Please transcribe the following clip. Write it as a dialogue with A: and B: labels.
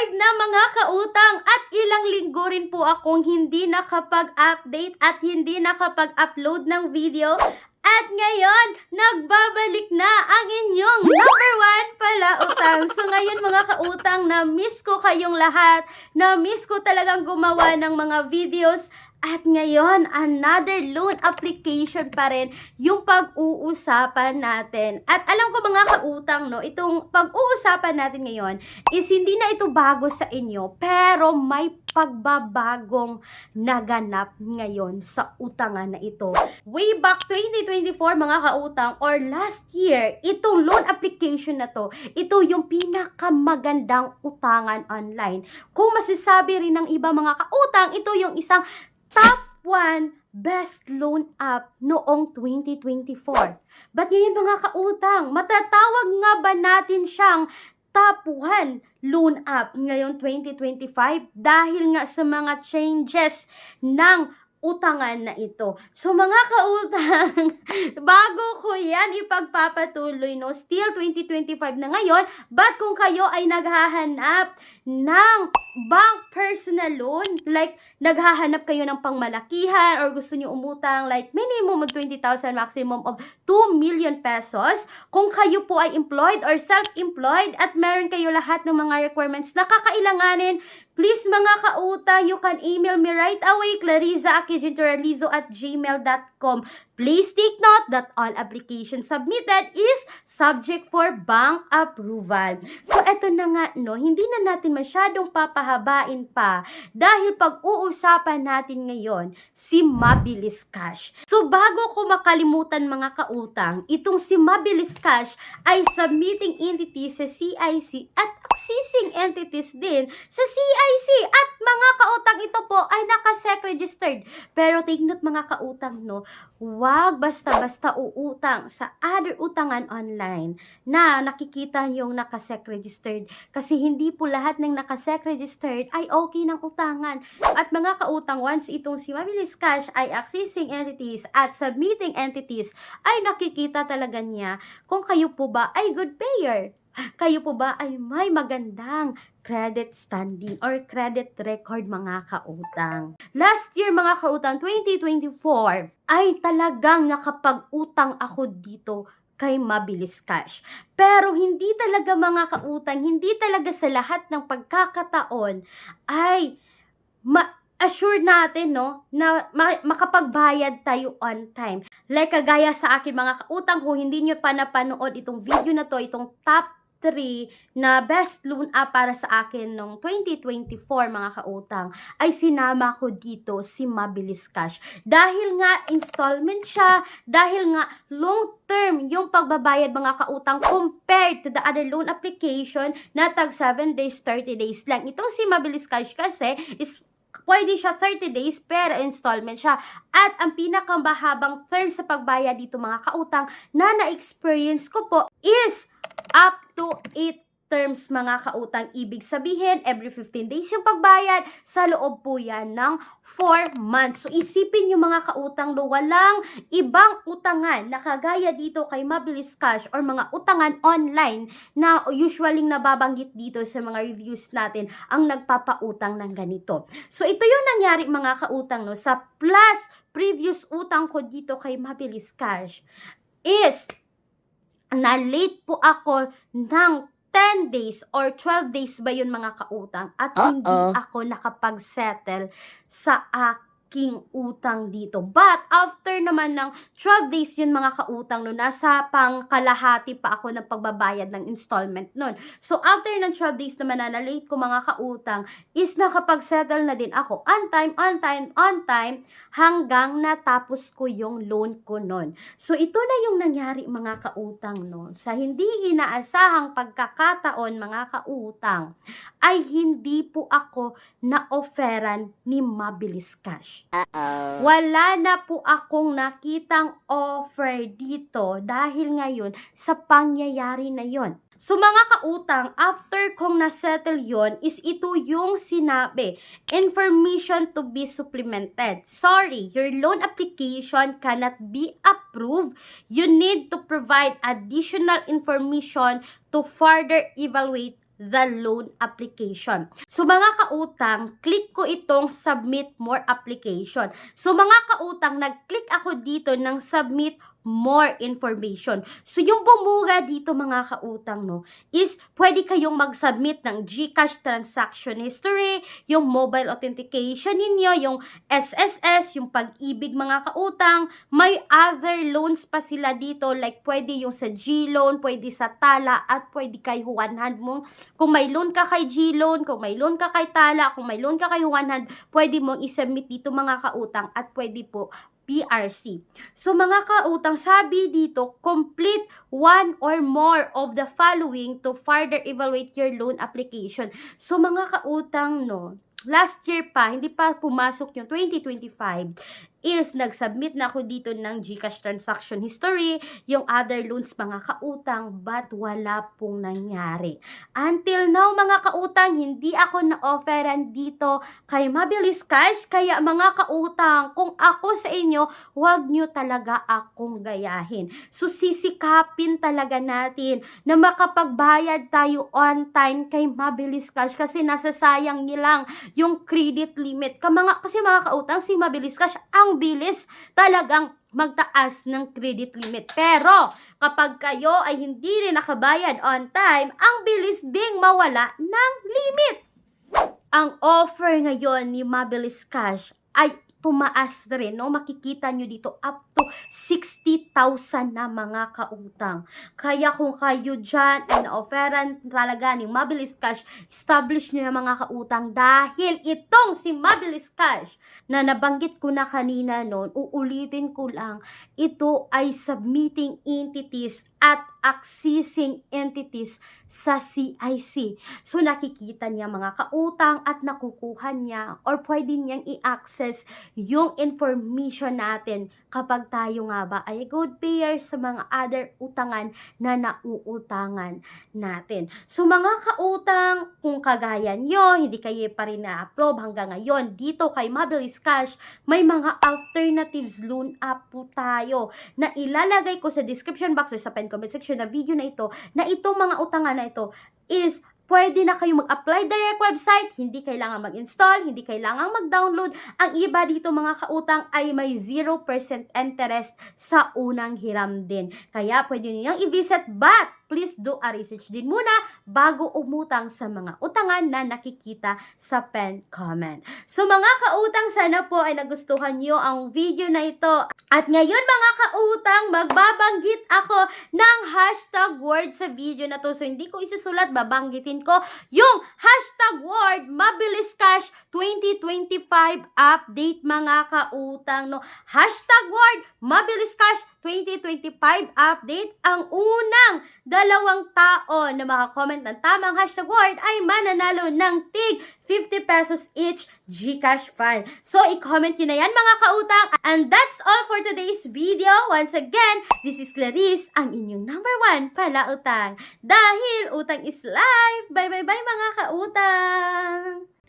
A: na mga kautang at ilang linggo rin po akong hindi nakapag-update at hindi nakapag-upload ng video. At ngayon, nagbabalik na ang inyong number one palautang. So ngayon mga kautang, na-miss ko kayong lahat. Na-miss ko talagang gumawa ng mga videos. At ngayon, another loan application pa rin yung pag-uusapan natin. At alam ko mga kautang, no, itong pag-uusapan natin ngayon is hindi na ito bago sa inyo, pero may pagbabagong naganap ngayon sa utangan na ito. Way back 2024 mga kautang or last year, itong loan application na to, ito yung pinakamagandang utangan online. Kung masasabi rin ng iba mga kautang, ito yung isang top 1 best loan app noong 2024. But ngayon mga kautang, matatawag nga ba natin siyang top 1 loan app ngayong 2025 dahil nga sa mga changes ng utangan na ito. So mga kautang, bago ko yan ipagpapatuloy, no? Still 2025 na ngayon, but kung kayo ay naghahanap ng bank personal loan, like naghahanap kayo ng pangmalakihan or gusto nyo umutang like minimum of 20,000, maximum of 2 million pesos, kung kayo po ay employed or self-employed at meron kayo lahat ng mga requirements na kakailanganin, please mga kautang, you can email me right away, clariza@gmail.com. Please take note that all applications submitted is subject for bank approval. So, eto na nga, no, hindi na natin masyadong papahabain pa dahil pag-uusapan natin ngayon si Mabilis Cash. So, bago ko makalimutan mga kautang, itong si Mabilis Cash ay submitting entities sa CIC at accessing entities din sa CIC. At mga kautang, ito po ay naka-SEC registered. Pero take note mga kautang, no, wag basta-basta uutang sa other utangan online na nakikita yung naka-SEC registered. Kasi hindi po lahat ng naka-SEC registered ay okay ng utangan. At mga kautang, once itong si Mabilis Cash ay accessing entities at submitting entities, ay nakikita talaga niya kung kayo po ba ay good payer. Kayo po ba ay may magandang credit standing or credit record mga kautang? Last year mga kautang, 2024, ay talagang nakapag-utang ako dito kay Mabilis Cash. Pero hindi talaga mga kautang, hindi talaga sa lahat ng pagkakataon ay assure natin, no, na makapagbayad tayo on time. Like kagaya sa akin mga kautang, kung hindi nyo pa napanood itong video na to, itong top 3 na best loan app para sa akin noong 2024 mga kautang, ay sinama ko dito si Mabilis Cash. Dahil nga installment siya, dahil nga long term yung pagbabayad mga kautang compared to the other loan application na tag 7 days, 30 days lang. Itong si Mabilis Cash kasi is pwede siya 30 days pero installment siya. At ang pinakamahabang term sa pagbayad dito mga kautang na na-experience ko po is up to 8 terms mga kautang. Ibig sabihin, every 15 days yung pagbayad, sa loob po yan ng 4 months. So, isipin nyo mga kautang, no, walang ibang utangan na kagaya dito kay Mabilis Cash or mga utangan online na usually nababanggit dito sa mga reviews natin ang nagpapautang ng ganito. So, ito yung nangyari mga kautang, no, sa plus previous utang ko dito kay Mabilis Cash is na late po ako ng 10 days or 12 days ba yun mga kautang at hindi ako nakapag-settle sa aking utang dito. But after naman ng 12 days yun mga kautang, no, nasa pangkalahati pa ako ng pagbabayad ng installment nun. So after ng 12 days naman na late ko mga kautang is nakapag-settle na din ako on time hanggang natapos ko yung loan ko nun. So ito na yung nangyari mga kautang, no. Sa hindi inaasahang pagkakataon mga kautang ay hindi po ako na-offeran ni Mabilis Cash. Wala na po akong nakitang offer dito dahil ngayon sa pangyayari na yon. So mga kautang, after kong na-settle yon is ito yung sinabi, information to be supplemented. Sorry, your loan application cannot be approved. You need to provide additional information to further evaluate the loan application. So mga kautang, click ko itong submit more application. So mga kautang, nag-click ako dito ng submit more information. So yung bumuga dito mga kautang no, is pwede kayong mag-submit ng GCash transaction history, yung mobile authentication ninyo, yung SSS, yung pag-ibig mga kautang, may other loans pa sila dito, like pwede yung sa G-loan, pwede sa Tala, at pwede kay one hand mo. Kung may loan ka kay G-loan, kung may loan ka kay Tala, kung may loan ka kay one hand, pwede mong isubmit dito mga kautang, at pwede po PRC. So mga kautang, sabi dito, complete one or more of the following to further evaluate your loan application. So mga kautang no, last year pa, hindi pa pumasok yung 2025, is nag-submit na ako dito ng GCash transaction history, yung other loans mga kautang, but wala pong nangyari. Until now mga kautang, hindi ako na-offeran dito kay Mabilis Cash, kaya mga kautang, kung ako sa inyo, huwag nyo talaga akong gayahin. So sisikapin talaga natin na makapagbayad tayo on time kay Mabilis Cash, kasi nasasayang nilang yung credit limit. Kasi mga kautang, si Mabilis Cash, ang bilis talagang magtaas ng credit limit. Pero, kapag kayo ay hindi rin nakabayad on time, ang bilis ding mawala ng limit. Ang offer ngayon ni Mabilis Cash ay tumaas rin, no? Makikita nyo dito up to 60,000 na mga kautang. Kaya kung kayo dyan ay na-offeran talaga ni Mabilis Cash, establish nyo na mga kautang, dahil itong si Mabilis Cash na nabanggit ko na kanina noon, uulitin ko lang, ito ay submitting entities at accessing entities sa CIC. So nakikita niya mga kautang at nakukuha niya or pwede niyang i-access yung information natin kapag tayo nga ba ay good payer sa mga other utangan na nauutangan natin. So mga kautang, kung kagaya nyo, hindi kayo pa rin na-approve hanggang ngayon, dito kay Mabilis Cash, may mga alternatives loan app po tayo na ilalagay ko sa description box or sa pen comment section na video na ito, na itong mga utangan na ito is pwede na kayong mag-apply direct website, hindi kailangan mag-install, hindi kailangan mag-download. Ang iba dito mga kautang ay may 0% interest sa unang hiram din. Kaya pwede niyo yung i-visit, but please do a research din muna bago umutang sa mga utangan na nakikita sa pen comment. So mga kautang, sana po ay nagustuhan niyo ang video na ito. At ngayon mga kautang, magbabanggit ako ng hashtag word sa video na to. So hindi ko isusulat, babanggitin ko yung hashtag word Mabilis Cash 2025 update mga kautang. No? Hashtag word Mabilis Cash 2025 update. Ang unang dalawang tao na makakomment ng tamang hashtag word ay mananalo ng tig 50 pesos each GCash fund. So, i-comment nyo na yan mga kautang. And that's all for today's video. Once again, this is Clarice, ang inyong number 1 palautang. Dahil utang is life. Bye bye bye mga kautang!